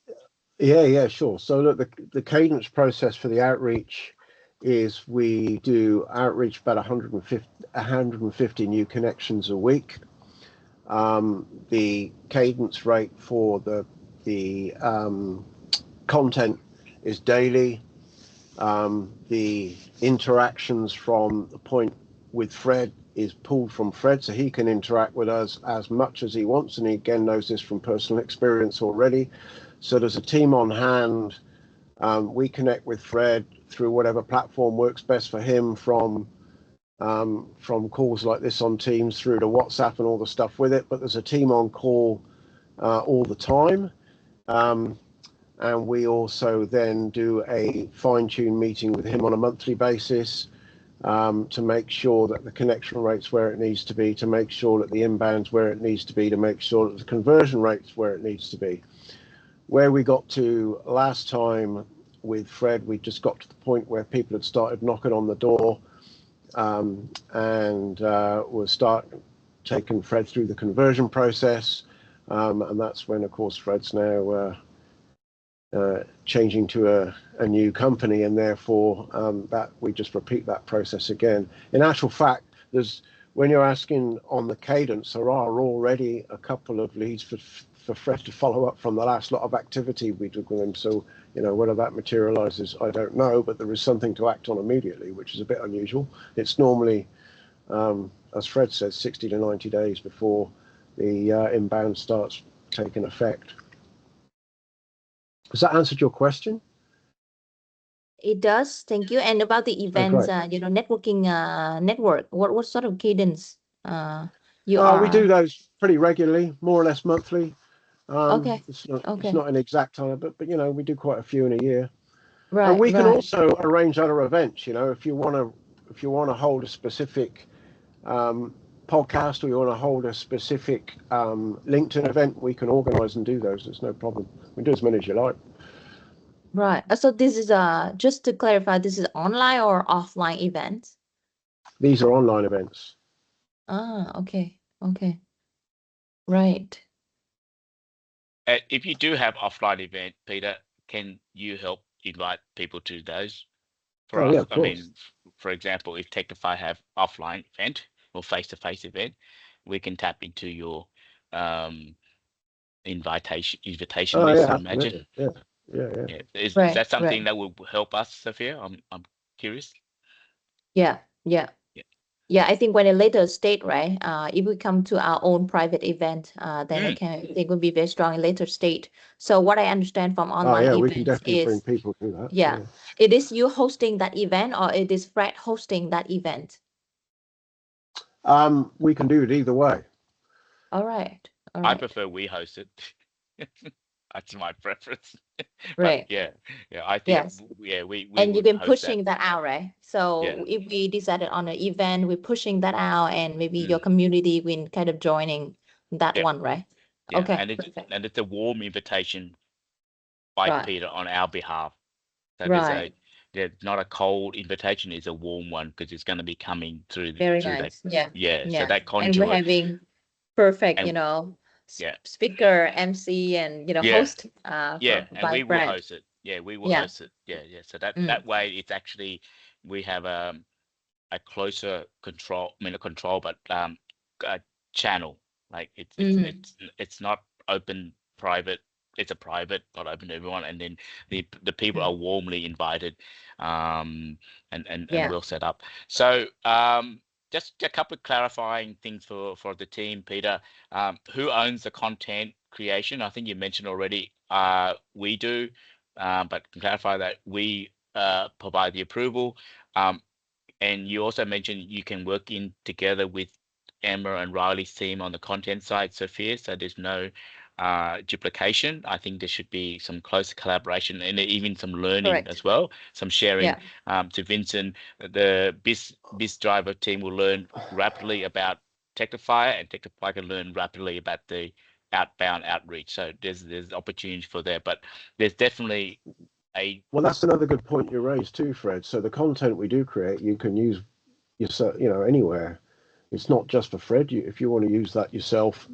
Yeah, sure. So look, the cadence process for the outreach is we do outreach about 150 new connections a week. The cadence rate for the content is daily. The interactions from the point with Fred is pulled from Fred, so he can interact with us as much as he wants, and he again knows this from personal experience already. So there's a team on hand. We connect with Fred through whatever platform works best for him, from calls like this on Teams through to WhatsApp and all the stuff with it. But there's a team on call all the time. And we also then do a fine-tune meeting with him on a monthly basis to make sure that the connection rate's where it needs to be, to make sure that the inbound's where it needs to be, to make sure that the conversion rate's where it needs to be. Where we got to last time with Fred, we just got to the point where people had started knocking on the door and we'll start taking Fred through the conversion process. And that's when, of course, Fred's now changing to a new company, and therefore that we just repeat that process again. In actual fact, when you're asking on the cadence, there are already a couple of leads for Fred to follow up from the last lot of activity we did with him. So, whether that materializes, I don't know, but there is something to act on immediately, which is a bit unusual. It's normally, as Fred says, 60 to 90 days before the inbound starts taking effect. Has that answered your question? It does, thank you. And about the events, networking network, what sort of cadence you are? We do those pretty regularly, more or less monthly. Okay. It's not an exact time, but we do quite a few in a year. Right. And we can also arrange other events. If you want to hold a specific podcast, or you want to hold a specific LinkedIn event, we can organize and do those. It's no problem. We do as many as you like. Right. So this is just to clarify, this is online or offline events? These are online events. Okay. Right. If you do have offline event, Peter, can you help invite people to those for us? Yeah, of course. I mean, for example, if Techvify have offline event or face-to-face event, we can tap into your invitation list, I imagine. Yeah. Is that something that will help us, Sophia? I'm curious. Yeah. Yeah, I think when a later state, right? If we come to our own private event, then it will be very strong in later state. So what I understand from Oh online yeah, we can events definitely bring is, people to that. yeah, it is you hosting that event or it is Fred hosting that event. We can do it either way. All right. All I right. prefer we host it. That's my preference. But Right. yeah, I think Yes. we And you've would been host that. pushing that out, right? So Yeah. if we decided on an event, we're pushing that out and maybe your Mm. community will kind of joining that Yeah. one, right? Yeah, Okay, and perfect. it's a warm invitation by Right. Peter on our behalf. So Right. there's not a cold invitation, it's a warm one because it's going to be coming through Very through that. nice. Yeah. Yeah, so Yeah. that And we're conduit having perfect, and yeah, speaker, MC, and yeah, host yeah, and by we will Fred. host it. Yeah, we will Yeah. host it. Yeah, yeah. So that Mm. way it's actually we have a closer control, I mean a control, but a channel. Like Mhm. it's not open private. It's a private, not open to everyone. And then the people are warmly invited, and Yeah. we'll set up. So just a couple of clarifying things for the team, Peter. Who owns the content creation? I think you mentioned already. We do, but can clarify that we provide the approval. And you also mentioned you can work in together with Emma and Riley's team on the content side, Sophia, so there's no duplication. I think there should be some close collaboration and even some learning Correct. as well, some sharing. Yeah. To Vincent, the biz driver team will learn rapidly about Techvify, and Techvify can learn rapidly about the outbound outreach. So there's opportunity for there, but there's definitely Well, that's another good point you raised too, Fred. So the content we do create, you can use yourself, anywhere. It's not just for Fred. If you want to use that yourself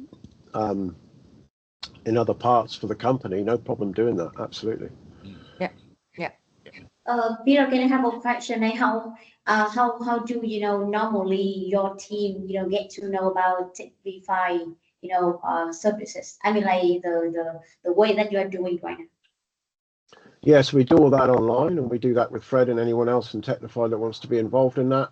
in other parts for the company, no problem doing that. Absolutely. Yeah. Yeah. Peter, can I have a question? Like how do normally your team get to know about Techvify services? I mean, like the way that you are doing right now. Yes, we do all that online, and we do that with Fred and anyone else in Technify that wants to be involved in that.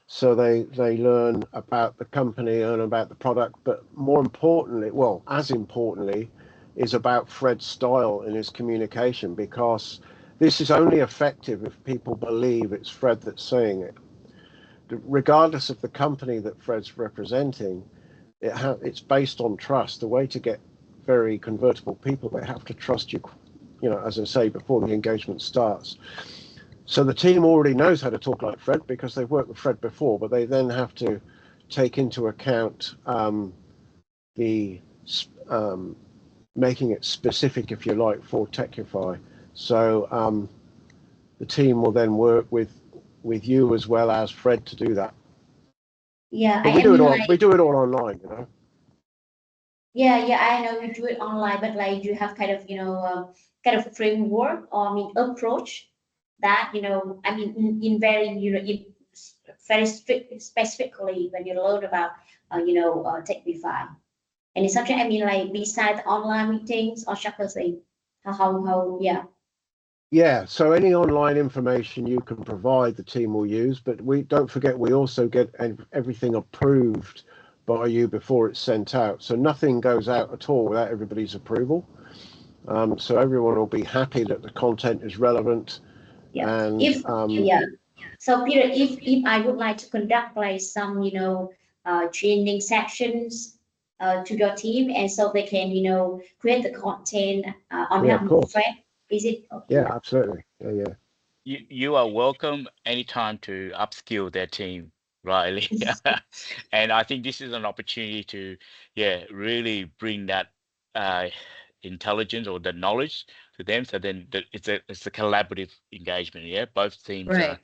So they learn about the company and about the product, but more importantly, well, as importantly, is about Fred's style in his communication, because this is only effective if people believe it's Fred that's saying it. Regardless of the company that Fred's representing, it's based on trust. The way to get very convertible people, they have to trust you, as I say, before the engagement starts. So the team already knows how to talk like Fred because they've worked with Fred before, but they then have to take into account the making it specific, if you like, for Techvify. So the team will then work with you as well as Fred to do that. Yeah, But we do it all online, Yeah, I know you do it online, but like you have kind of kind of framework or approach that I mean in very in very strict specifically when you learn about Techvify. And it's something I mean like besides online meetings or shuffling, how yeah. Yeah, so any online information you can provide, the team will use, but we don't forget we also get everything approved by you before it's sent out. So nothing goes out at all without everybody's approval. So everyone will be happy that the content is relevant. Yeah. And So Peter, if I would like to conduct like some training sessions to your team, and so they can create the content on behalf of Fred, is it okay? Yeah, absolutely. Yeah. You are welcome anytime to upskill their team, Riley. And I think this is an opportunity to, really bring that intelligence or the knowledge to them. So then it's a collaborative engagement. Yeah, both teams Right.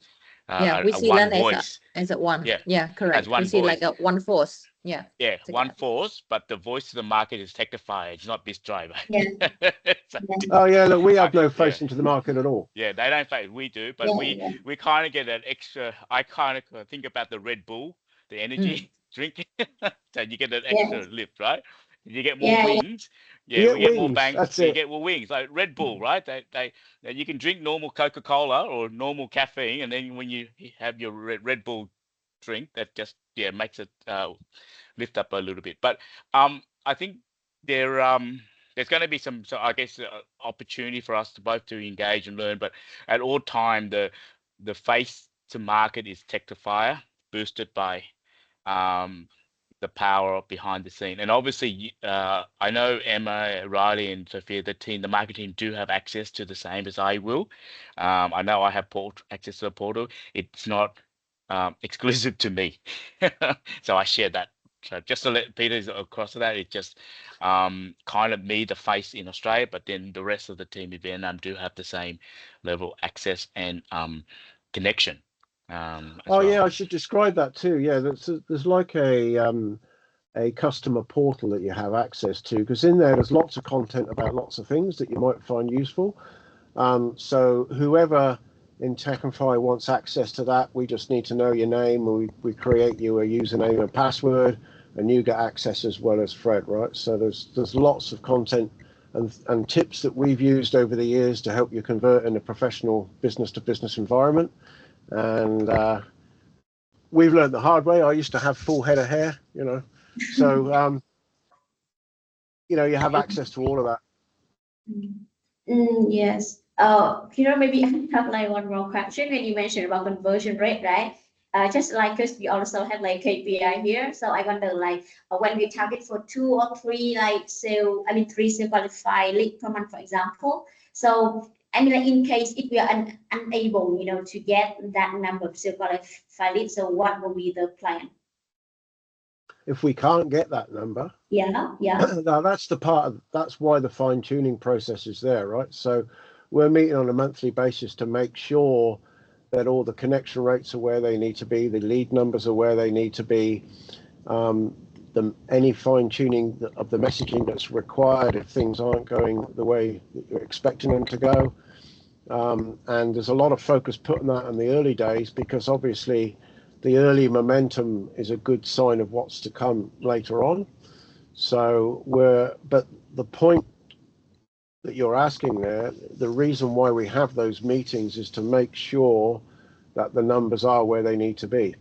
are We see one that voice. as a one. Yeah, Yeah, correct. as one We see voice. like a one force. Yeah. Yeah, one together. force, but the voice of the market is Techvify. It's not this driver. Yeah. Oh yeah, look, we have no face into the market at all. Yeah, they don't face. We do, but we kind of get an extra. I kind of think about the Red Bull, the energy drink. So you get an extra lift, right? You get more wings. Yeah, we get more bang. You get more wings. Like Red Bull, right? They you can drink normal Coca-Cola or normal caffeine, and then when you have your Red Bull drink that just makes it lift up a little bit. But I think there's going to be some, so I guess, opportunity for us to both to engage and learn. But at all time, the face to market is Techvify, boosted by the power behind the scene. And obviously, I know Emma, Riley, and Sophia, the team, the marketing team, do have access to the same as I will. I know I have access to the portal. It's not exclusive to me, so I share that. So just to let Peter across to that, it's just kind of me, the face in Australia, but then the rest of the team in Vietnam do have the same level of access and connection. Yeah, I should describe that too. Yeah, there's like a customer portal that you have access to, because in there's lots of content about lots of things that you might find useful. So whoever in Techvify wants access to that, we just need to know your name, and we create you a username and password, and you get access as well as Fred, right? So there's lots of content and tips that we've used over the years to help you convert in a professional business-to-business environment. And we've learned the hard way. I used to have full head of hair, so you have access to all of that. Yes. Maybe I have like one more question when you mentioned about conversion rate, right? Just like because we also have like KPI here, so I wonder like when we target for 2 or 3 3 sale qualified lead per month, for example. So I mean, like in case if we are unable, to get that number of sale qualified leads, so what will be the plan? If we can't get that number, yeah. Now that's why the fine tuning process is there, right? So we're meeting on a monthly basis to make sure that all the connection rates are where they need to be, the lead numbers are where they need to be, any fine tuning of the messaging that's required if things aren't going the way that you're expecting them to go. And there's a lot of focus put on that in the early days, because obviously the early momentum is a good sign of what's to come later on. So but the point that you're asking there, the reason why we have those meetings is to make sure that the numbers are where they need to be.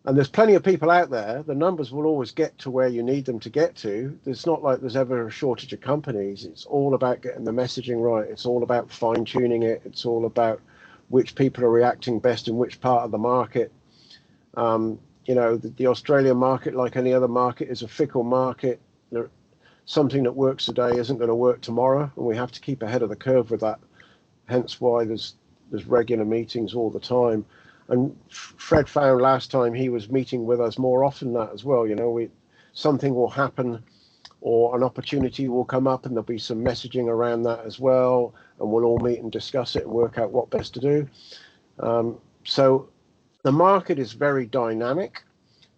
And there's plenty of people out there. The numbers will always get to where you need them to get to. It's not like there's ever a shortage of companies. It's all about getting the messaging right. It's all about fine tuning it. It's all about which people are reacting best in which part of the market. The Australian market, like any other market, is a fickle market. Something that works today isn't going to work tomorrow, and we have to keep ahead of the curve with that. Hence why there's regular meetings all the time. And Fred found last time he was meeting with us more often than that as well. Something will happen, or an opportunity will come up, and there'll be some messaging around that as well, and we'll all meet and discuss it and work out what best to do. So the market is very dynamic,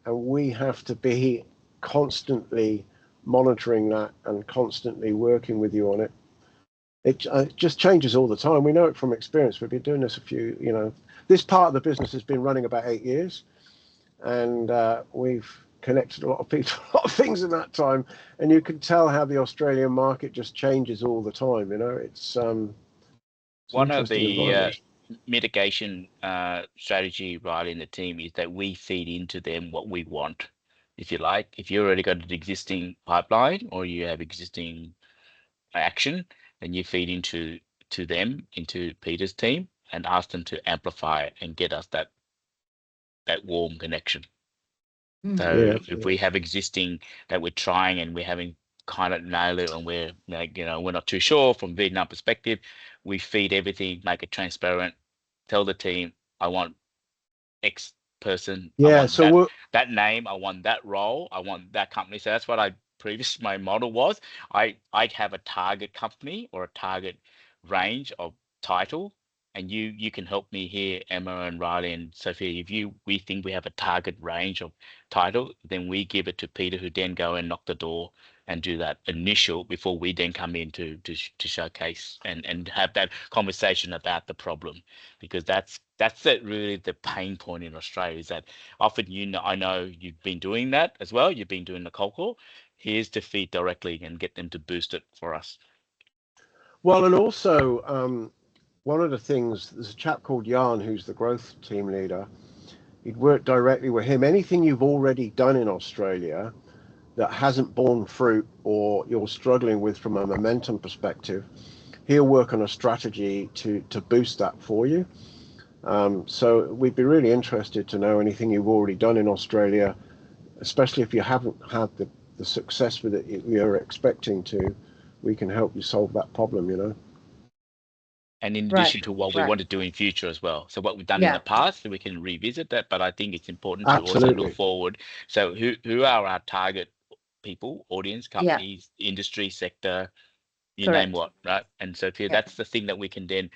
and we have to be constantly monitoring that and constantly working with you on it. It just changes all the time. We know it from experience. We've been doing this this part of the business has been running about 8 years, and we've connected a lot of people, a lot of things in that time, and you can tell how the Australian market just changes all the time. It's one of the mitigation strategy right in the team is that we feed into them what we want. If you like, if you already got an existing pipeline or you have existing action, then you feed into Peter's team and ask them to amplify and get us that warm connection. So if we have existing that we're trying and we're having kind of nail it, and we're we're not too sure from Vietnam perspective, we feed everything, make it transparent, tell the team, I want X person, so that name, I want that role, I want that company. So that's what my model was. I have a target company or a target range of title, and you can help me here, Emma and Riley and Sophia. If we think we have a target range of title, then we give it to Peter, who then go and knock the door and do that initial before we then come in to showcase and have that conversation about the problem, because that's really the pain point in Australia, is that often I know you've been doing that as well. You've been doing the cold call. Here's to feed directly and get them to boost it for us. Well, and also one of the things, there's a chap called Jan who's the growth team leader. You'd work directly with him. Anything you've already done in Australia that hasn't borne fruit or you're struggling with from a momentum perspective, he'll work on a strategy to boost that for you. So we'd be really interested to know anything you've already done in Australia, especially if you haven't had the success with it you're expecting to. We can help you solve that problem, you know. And in Right, addition to what we right. want to do in future as well. So what we've done in the past, we can revisit that, but I think it's important to also Absolutely. look forward. So who are our target people, audience, companies, industry, sector, you name what, right? And so that's the thing that we can then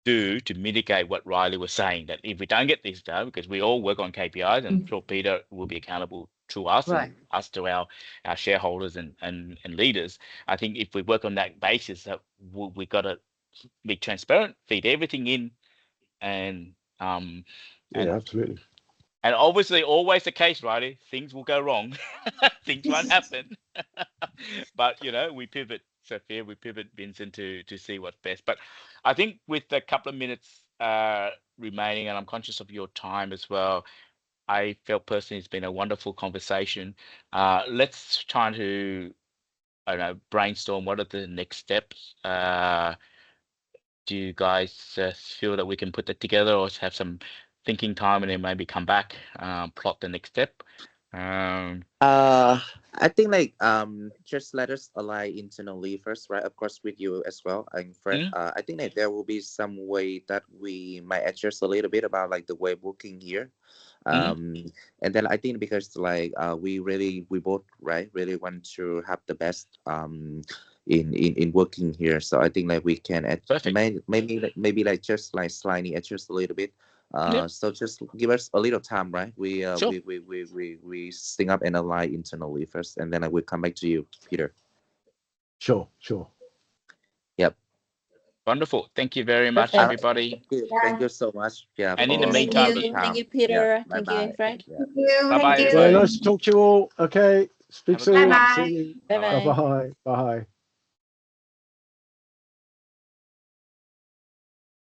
do to mitigate what Riley was saying, that if we don't get this done, because we all work on KPIs, and I'm sure Peter will be accountable to us and us to our shareholders and leaders. I think if we work on that basis, that we got to be transparent, feed everything in, and absolutely. And obviously, always the case, Riley. Things will go wrong. Things won't happen. But we pivot, Sophia. We pivot, Vincent, to see what's best. But I think with a couple of minutes remaining, and I'm conscious of your time as well, I felt personally it's been a wonderful conversation. Let's try to, I don't know, brainstorm what are the next steps. Do you guys feel that we can put that together, or have some thinking time and then maybe come back, plot the next step? I think like just let us align internally first, right? Of course with you as well and Fred. I think that there will be some way that we might adjust a little bit about like the way working here. And then I think because like we both really want to have the best in working here. So I think like we can maybe like just like slightly adjust a little bit. So just give us a little time, right? We sync up and align internally first, and then I will come back to you, Peter. Sure. Yep. Wonderful. Thank you very much, everybody. Thank you so much. Yeah. And in the for meantime, Thank you, Peter. Yeah, Thank you, Fred. Yeah. Thank you. Bye-bye, Thank you. Very everybody. nice to talk to you all. Okay. Speak Have a good soon. one. Bye-bye. See you. Bye-bye. Bye-bye. Bye.